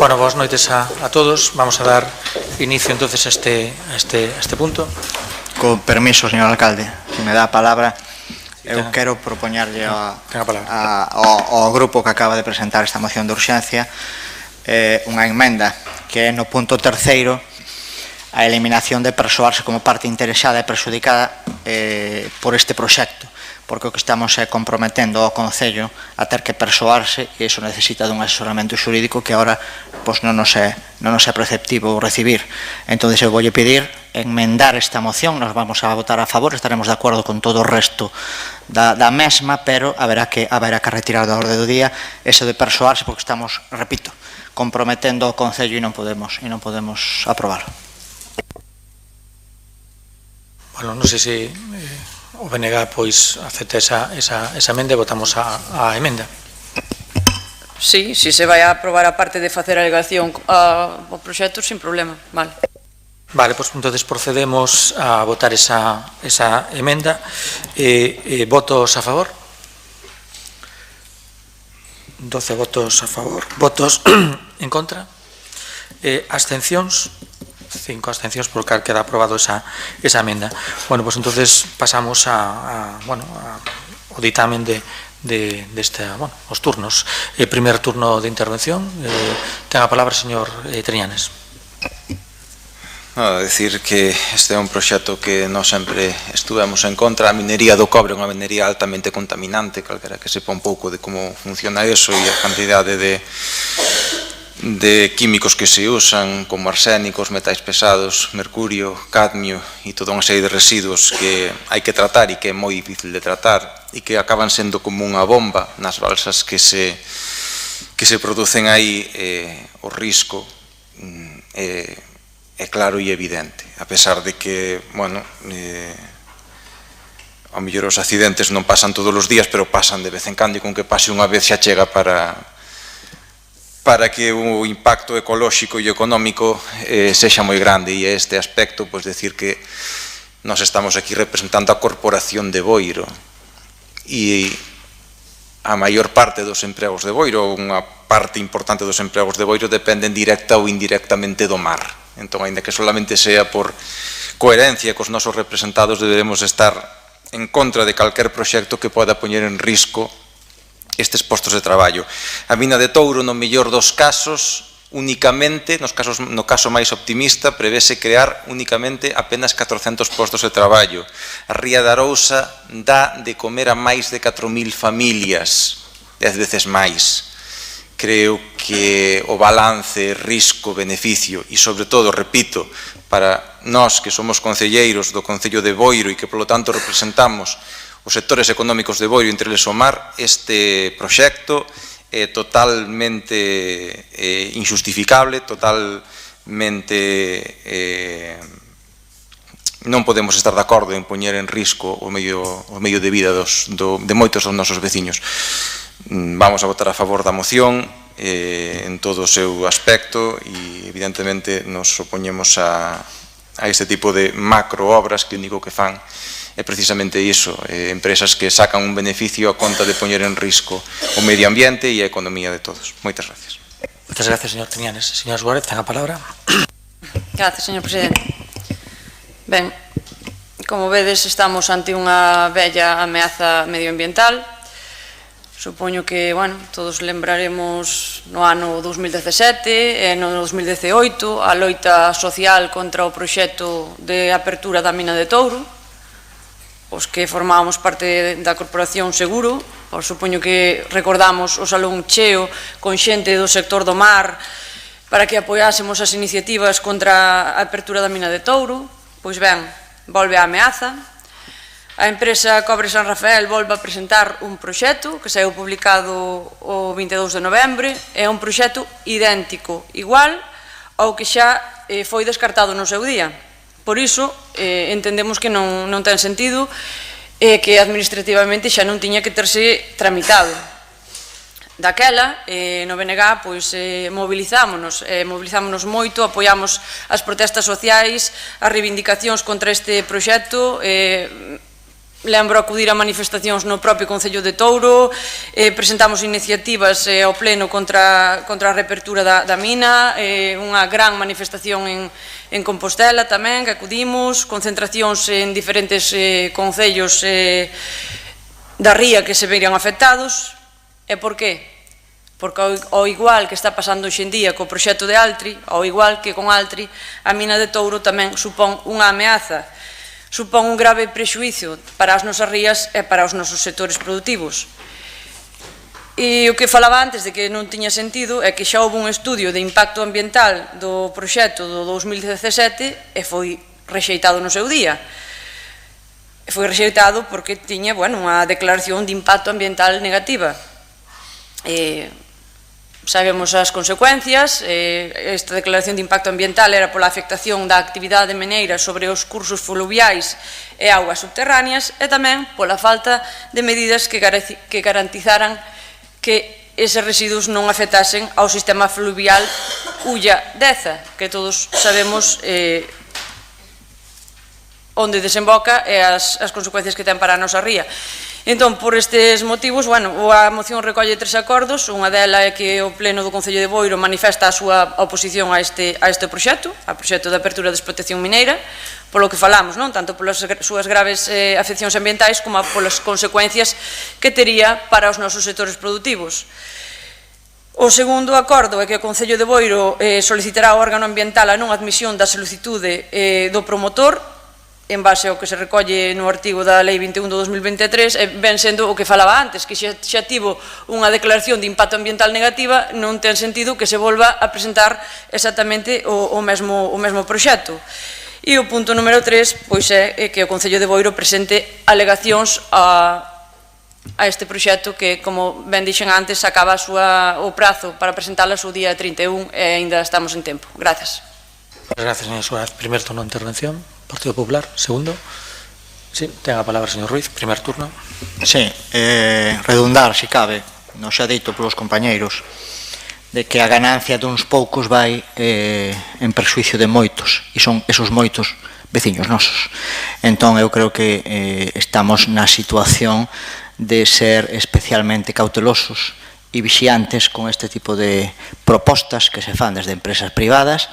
Bueno, boas noites a todos. Vamos a dar inicio entonces a este punto. Con permiso, señor alcalde, se me dá a palabra, eu quero propoñarlle ao grupo que acaba de presentar esta moción de urxencia unha enmenda que é no punto terceiro a eliminación de persoarse como parte interesada e perxudicada por este proxecto, porque o que estamos é comprometendo ao Concello a ter que persoarse e iso necesita dun asesoramento xurídico que agora non nos é preceptivo recibir. Entón, eu voulle pedir enmendar esta moción, nos vamos a votar a favor, estaremos de acordo con todo o resto da mesma, pero haberá que retirar da orde do día ese de persoarse, porque estamos, repito, comprometendo ao Concello e non podemos aprobar. Bueno, non sei se o BNG pois acepta esa emenda e votamos a emenda. Sí, se vai a aprobar a parte de facer a alegación ao proxecto, sin problema, vale. Vale, pois entonces procedemos a votar esa emenda. Votos a favor? 12 votos a favor. Votos en contra? Abstencións? 5 abstencións, por cal queda aprobado esa emenda. Bueno, pois entonces pasamos ao ditamen os turnos. Primer turno de intervención. Ten a palabra o señor Triñanes. Decir que este é un proxecto que nós sempre estuvemos en contra. A minería do cobre é unha minería altamente contaminante, calquera que sepa un pouco de como funciona eso e a cantidade de químicos que se usan, como arsénicos, metais pesados, mercurio, cadmio e toda unha serie de residuos que hai que tratar e que é moi difícil de tratar e que acaban sendo como unha bomba nas balsas que se producen aí. O risco é claro e evidente, a pesar de que, bueno, ao mellor os accidentes non pasan todos os días, pero pasan de vez en cando, e con que pase unha vez xa chega para que o impacto ecolóxico e económico sexa moi grande. E este aspecto, pois decir que nós estamos aquí representando a Corporación de Boiro e a maior parte dos empregos de Boiro, unha parte importante dos empregos de Boiro dependen directa ou indirectamente do mar. Entón, ainda que solamente sea por coherencia cos nosos representados, deberemos estar en contra de calquer proxecto que poda poñer en risco estes postos de traballo. A mina de Touro, no mellor dos casos, únicamente, no caso máis optimista, prevese crear únicamente apenas 400 postos de traballo. A Ría de Arousa dá de comer a máis de 4.000 familias, 10 veces máis. Creo que o balance risco-beneficio e, sobre todo, repito, para nós que somos concelleiros do Concello de Boiro e que, polo tanto, representamos os sectores económicos de Boiro, entre eles o mar, este proxecto é totalmente injustificable, totalmente non podemos estar de acordo en poñer en risco o medio de vida de moitos dos nosos veciños. Vamos a votar a favor da moción en todo o seu aspecto e evidentemente nos opoñemos a este tipo de macroobras que o único que fan é precisamente iso, empresas que sacan un beneficio a conta de poñer en risco o medio ambiente e a economía de todos. Moitas gracias. Moitas gracias, señor Triñanes. Señor Suárez, ten a palabra. Gracias, señor presidente. Ben, como vedes, estamos ante unha bella ameaza medioambiental. Supoño que, bueno, todos lembraremos no ano 2017 e no 2018 a loita social contra o proxecto de apertura da mina de Touro, os que formábamos parte da Corporación Seguro. Supoño que recordamos o salón cheo con xente do sector do mar para que apoiásemos as iniciativas contra a apertura da mina de Touro. Pois ben, volve a ameaza. A empresa Cobre San Rafael volve a presentar un proxecto que saiu publicado o 22 de novembro. É un proxecto idéntico, igual ao que xa foi descartado no seu día. Por iso, entendemos que non ten sentido que administrativamente xa non tiña que terse tramitado. Daquela, no BNG, mobilizámonos moito, apoiamos as protestas sociais, as reivindicacións contra este proxecto, lembro acudir a manifestacións no propio Concello de Touro, presentamos iniciativas ao pleno contra a reapertura da mina, unha gran manifestación en Compostela tamén, que acudimos, concentracións en diferentes concellos da ría que se verían afectados. E por qué? Porque ao igual que está pasando hoxe en día co proxecto de Altri, ao igual que con Altri, a mina de Touro tamén supón unha ameaza, supón un grave prexuízo para as nosas rías e para os nosos sectores productivos. E o que falaba antes de que non tiña sentido é que xa houve un estudio de impacto ambiental do proxecto do 2017 e foi rexeitado no seu día. Foi rexeitado porque tiña unha declaración de impacto ambiental negativa. Sabemos as consecuencias. Esta declaración de impacto ambiental era pola afectación da actividade mineira sobre os cursos fluviais e augas subterráneas e tamén pola falta de medidas que garantizaran que eses residuos non afectasen ao sistema fluvial Ulla-Deza, que todos sabemos onde desemboca e as consecuencias que ten para a nosa ría. Entón, por estes motivos, a moción recolle 3 acordos. Unha dela é que o Pleno do Concello de Boiro manifesta a súa oposición a este proxecto, ao proxecto de apertura de explotación mineira, polo que falamos, tanto polas súas graves afeccións ambientais como polas consecuencias que tería para os nosos sectores productivos. O segundo acordo é que o Concello de Boiro solicitará ao órgano ambiental a non admisión da solicitude do promotor en base ao que se recolle no artigo da Lei 21 do 2023, ben sendo o que falaba antes, que xa tivo unha declaración de impacto ambiental negativa, non ten sentido que se volva a presentar exactamente o mesmo proxecto. E o punto número 3 é que o Concello de Boiro presente alegacións a este proxecto que, como ben dixen antes, acaba o prazo para presentala o día 31 e ainda estamos en tempo. Gracias. Gracias, señor Suárez. Primer turno de intervención. Partido Popular, segundo. Sí, ten a palabra, señor Ruiz, primer turno. Sí, redundar, se cabe, non xa dito polos compañeiros, de que a ganancia duns poucos vai en perxuicio de moitos, e son esos moitos veciños nosos. Entón, eu creo que estamos na situación de ser especialmente cautelosos e vixiantes con este tipo de propostas que se fan desde empresas privadas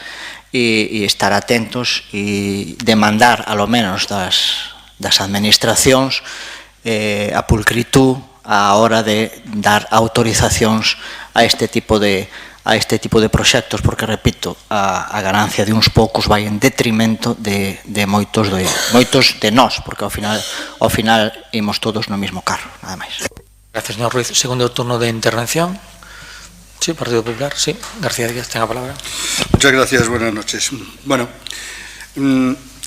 e estar atentos e demandar, alo menos das administracións, a pulcritud á hora de dar autorizacións a este tipo de proxectos, porque, repito, a ganancia de uns poucos vai en detrimento de moitos de nós, porque ao final imos todos no mesmo carro, nada máis. Gracias, señor Ruiz. Segundo turno de intervención. Sí, Partido Popular, sí. García Díaz, tenga palabra. Muchas gracias, buenas noches. Bueno,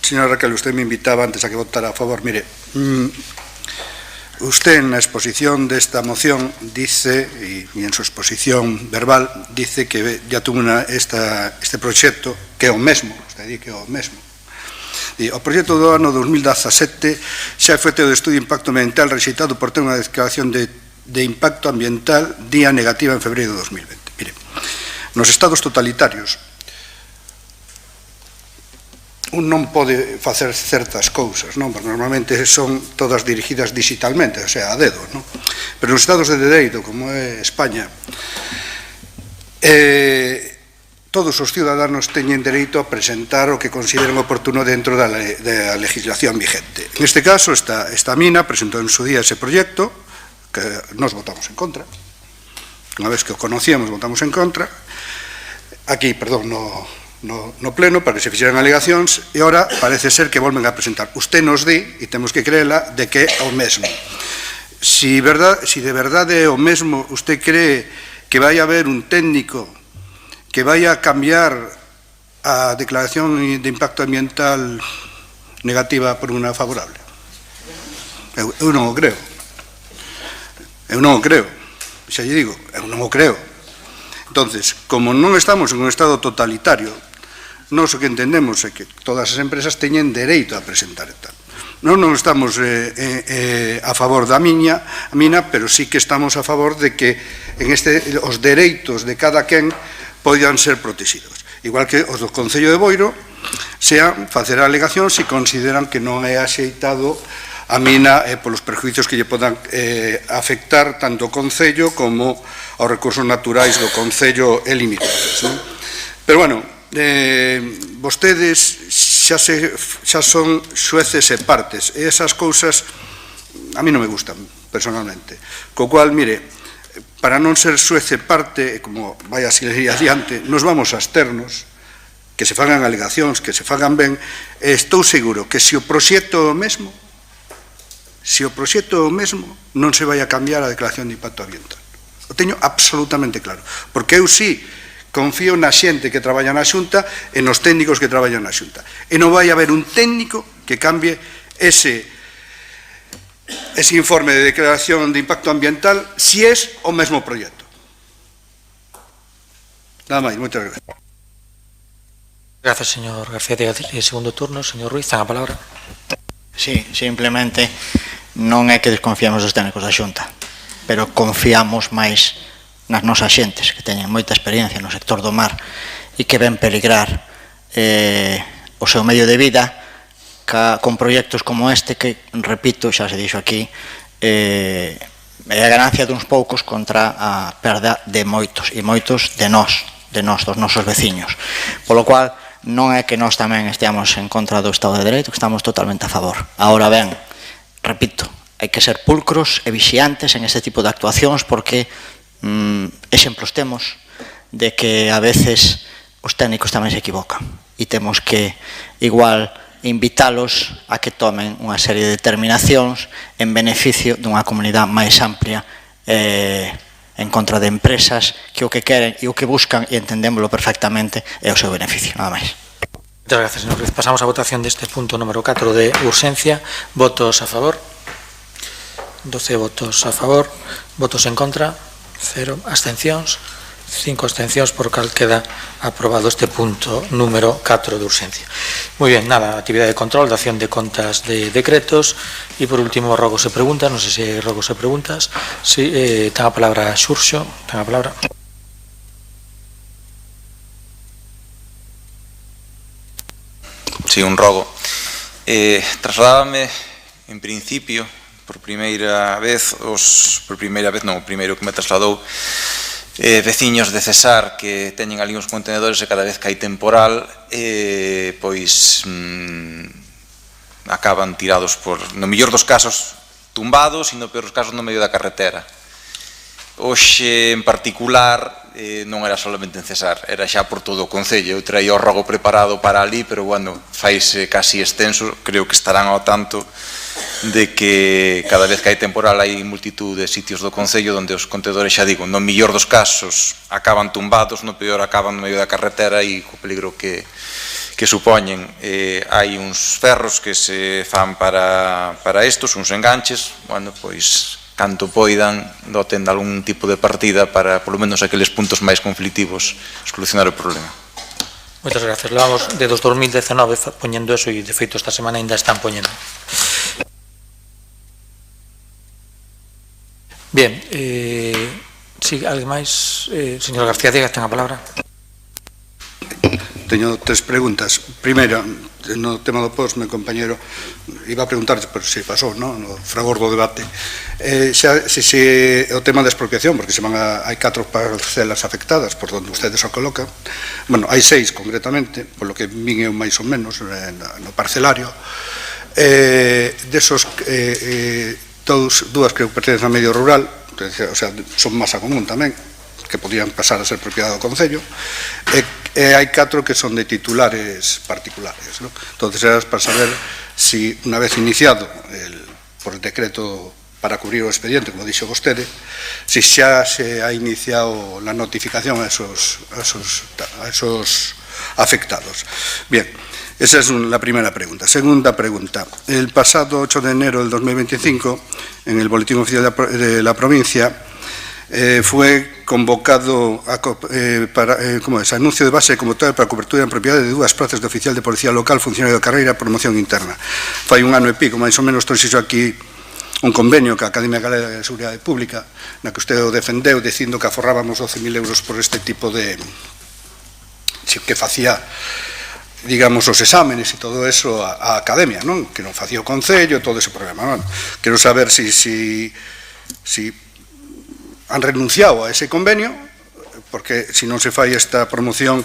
señora Raquel, usted me invitaba antes a que votara a favor. Mire, usted en la exposición de esta moción dice, y en su exposición verbal, dice que ya tuvo este proxecto, que é o mesmo, usted di que é o mesmo. O proxecto do ano 2017 xa foi o de estudio de impacto ambiental rexeitado por ter unha declaración de impacto ambiental día negativa en febreiro de 2020. Mire, nos estados totalitarios un non pode facer certas cousas, non? Porque normalmente son todas dirigidas digitalmente, o sea, a dedo, non? Pero nos estados de dereito, como é España, todos os ciudadanos teñen dereito a presentar o que consideren oportuno dentro da legislación vigente. En este caso, esta mina presentó en su día ese proxecto, que nos votamos en contra. Unha vez que o conocíamos, votamos en contra. Aquí, perdón, no pleno, para que se fixeran alegacións, e ora parece ser que volven a presentar. Usted nos di, e temos que creela, de que é o mesmo. Si de verdade é o mesmo, usted cree que vai haber un técnico que vai a cambiar a declaración de impacto ambiental negativa por unha favorable? Eu non o creo. Eu non o creo, xa lle digo, eu non o creo. Entonces, como non estamos en un estado totalitario, nós o que entendemos é que todas as empresas teñen dereito a presentar e tal. Non estamos a favor da mina, pero sí que estamos a favor de que os dereitos de cada quen poidan ser protegidos. Igual que os do Concello de Boiro sean facer alegacións se consideran que non é axeitado a mina e polos perjuicios que lle podan afectar tanto o Concello como aos recursos naturais do Concello e limítrofes, non? Pero, bueno, vostedes xa son xueces e partes, e esas cousas a mí non me gustan, personalmente. Co cual, mire, para non ser xuez e parte, como vai a seguir adiante, nos vamos a absternos, que se fagan alegacións, que se fagan ben, e estou seguro que se o proxecto é o mesmo, non se vai a cambiar a declaración de impacto ambiental. O teño absolutamente claro, porque eu sí confío na xente que traballa na Xunta e nos técnicos que traballan na Xunta. E non vai haber un técnico que cambie ese informe de declaración de impacto ambiental si é o mesmo proxecto. Nada máis, moitas gracias. Gracias, señor García de Gadil. Segundo turno, señor Ruiz, ten a palabra. Sí, simplemente non é que desconfiamos dos técnicos da Xunta, pero confiamos máis nas nosas xentes que teñen moita experiencia no sector do mar e que ven peligrar o seu medio de vida con proxectos como este que, repito, xa se dixo aquí, é a ganancia duns poucos contra a perda de moitos, e moitos de nós, dos nosos veciños. Polo cual, non é que nós tamén esteamos en contra do Estado de Dereito, que estamos totalmente a favor. Ahora ben, repito, hai que ser pulcros e vixiantes en este tipo de actuacións porque exemplos temos de que a veces os técnicos tamén se equivocan e temos que igual invítalos a que tomen unha serie de determinacións en beneficio dunha comunidade máis amplia en contra de empresas que o que queren e o que buscan, e entendémoslo perfectamente, é o seu beneficio, nada máis. Muchas gracias, señor Ruiz. Pasamos a votación deste punto número 4 de urxencia. Votos a favor. 12 votos a favor. Votos en contra. 0. Abstencións. 5 abstencións, por cal queda aprobado este punto número 4 de urxencia. Moi ben, nada, actividade de control, dación de contas de decretos e por último rogos e preguntas, non sei se rogos e preguntas. Sí, ten a palabra Xurxo, ten a palabra. Sí, un rogo. Trasladábame, en principio, o primeiro que me trasladou veciños de Cesar que teñen ali uns contenedores e cada vez que hai temporal pois acaban tirados no mellor dos casos tumbados e no peor dos casos no medio da carretera. Hoxe en particular non era solamente en Cesar, era xa por todo o Concello. Eu traía o rogo preparado para ali, pero bueno, faise casi extenso. Creo que estarán ao tanto de que cada vez que hai temporal hai multitud de sitios do Concello onde os contedores, xa digo, no mellor dos casos acaban tumbados, no peor acaban no medio da carretera e co peligro que supoñen. Hai uns ferros que se fan para estos, uns enganches, bueno, pois canto poidan doten de algún tipo de partida para, polo menos, aqueles puntos máis conflictivos solucionar o problema. Moitas gracias. Levamos de 2019 poñendo eso e, de feito, esta semana ainda están poñendo. Bien, si alguén máis, señor García Diega, ten a palabra. Teño 3 preguntas. Primeira, no tema do post, meu compañero iba a preguntar, pero se pasou, no fragor do debate, se o tema da expropiación, porque hai 4 parcelas afectadas por donde ustedes o colocan, bueno, hai 6 concretamente, por lo que vin eu máis ou menos no parcelario, desos dúas creo que pertencen ao medio rural, o sea, son masa común tamén, que podían pasar a ser propiedade do Concello, e hai 4 que son de titulares particulares, ¿no? Entonces era para saber si una vez iniciado por el decreto para cubrir o expediente, como dixo vostede, si xa se ha iniciado la notificación a esos afectados. Bien, esa es la primera pregunta. Segunda pregunta. El pasado 8 de enero del 2025, en el Boletín Oficial de la provincia, fue convocado anuncio de base de convocatoria para cobertura en propiedade de 2 plazas de oficial de policía local, funcionario de carreira, promoción interna. Fai un ano e pico, máis ou menos, trouxe aquí un convenio que a Academia Galega de Seguridade Pública, na que usted o defendeu, dicindo que aforrábamos 12.000 euros por este tipo de... que facía digamos, os exámenes e todo eso a academia, non? Que non facía o Concello, todo ese problema, non? Quero saber si han renunciado a ese convenio, porque se non se fai esta promoción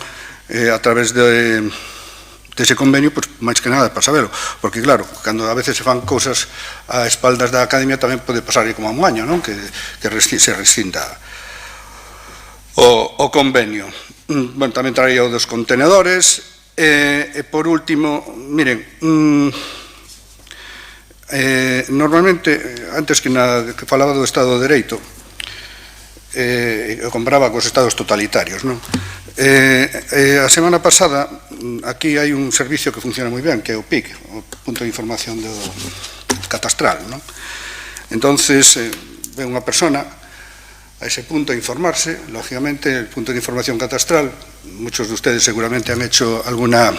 a través dese convenio, pues, máis que nada para saberlo, porque claro, cando a veces se fan cousas a espaldas da academia tamén pode pasar como a un año, non? Que se rescinda o convenio. Bueno, tamén traía o dos contenedores. E por último, miren, normalmente, antes que falaba do Estado de Dereito, eu comparaba cos estados totalitarios, non? A semana pasada, aquí hai un servicio que funciona moi ben, que é o PIC, o Punto de Información do Catastral, non? Entonces, ve unha persona a ese punto a informarse, lógicamente, el punto de información catastral, muchos de ustedes seguramente han hecho alguna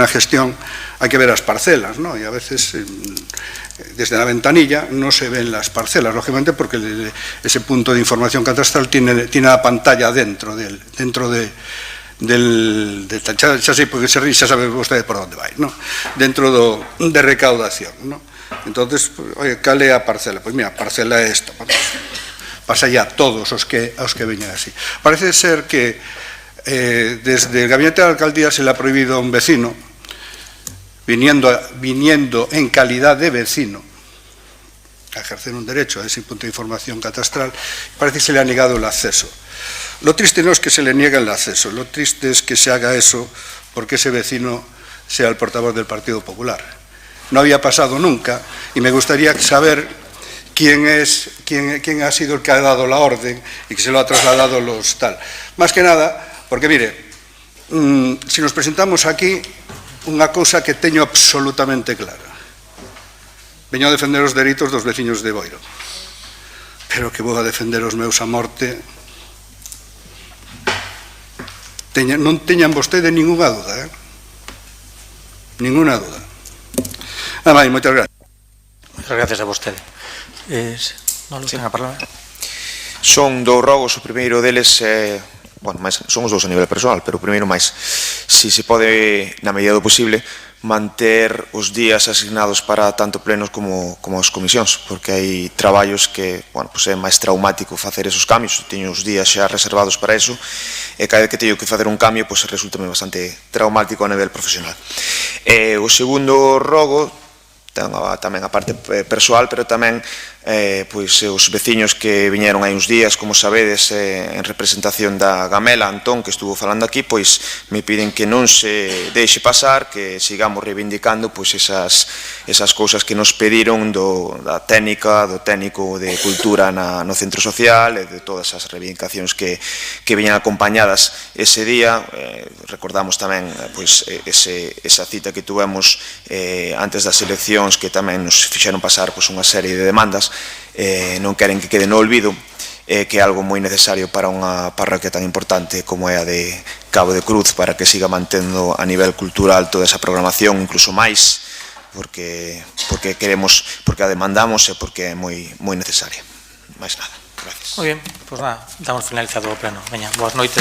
gestión, hay que ver las parcelas, ¿no? Y a veces desde la ventanilla no se ven las parcelas, lógicamente, porque ese punto de información catastral tiene la pantalla dentro del xa sei, porque xa sabe vostede por onde vai, ¿no? Dentro de recaudación, ¿no? Entonces, oye, cal é a parcela? Pois mira, a parcela é esta, pasa ya a todos os que veñan así. Parece ser que desde el gabinete de la alcaldía se le ha prohibido a un vecino, viniendo en calidad de vecino, a ejercer un derecho a ese punto de información catastral, parece que se le ha negado el acceso. Lo triste no es que se le niegue el acceso, lo triste es que se haga eso porque ese vecino sea el portavoz del Partido Popular. No había pasado nunca y me gustaría saber quién ha sido el que ha dado la orden y que se lo ha trasladado los tal. Más que nada, porque mire, si nos presentamos aquí, unha cousa que teño absolutamente clara. Veño a defender os dereitos dos veciños de Boiro, pero que vou a defender os meus a morte. Non teñan vostede ninguna duda, ninguna duda. Nada máis, moitas gracias. Moitas gracias a vostede. Non ten a palabra. Son dous rogos, o primeiro deles son os dous a nivel persoal, pero o primeiro máis, si se pode, na medida do posible, manter os días asignados para tanto plenos como as comisións, porque hai traballos que, é máis traumático facer esos cambios, teño os días xa reservados para eso, e cada vez que teño que facer un cambio, resulta bastante traumático a nivel profesional. O segundo rogo, tamén a parte persoal, pero tamén os veciños que viñeron hai uns días, como sabedes, en representación da Gamela, Antón, que estuvo falando aquí, me piden que non se deixe pasar, que sigamos reivindicando esas cousas que nos pediron da técnica, do técnico de cultura no centro social, e de todas as reivindicacións que viñan acompañadas ese día. Recordamos tamén esa cita que tuvemos antes das eleccións, que tamén nos fixeron pasar unha serie de demandas, non queren que quede no olvido, que é algo moi necesario para unha parroquia tan importante como é a de Cabo de Cruz, para que siga mantendo a nivel cultural toda esa programación, incluso máis, porque queremos, porque a demandamos e porque é moi necesaria. Máis nada, gracias. Moi ben, pois nada, damos finalizado o pleno. Veña, boas noites.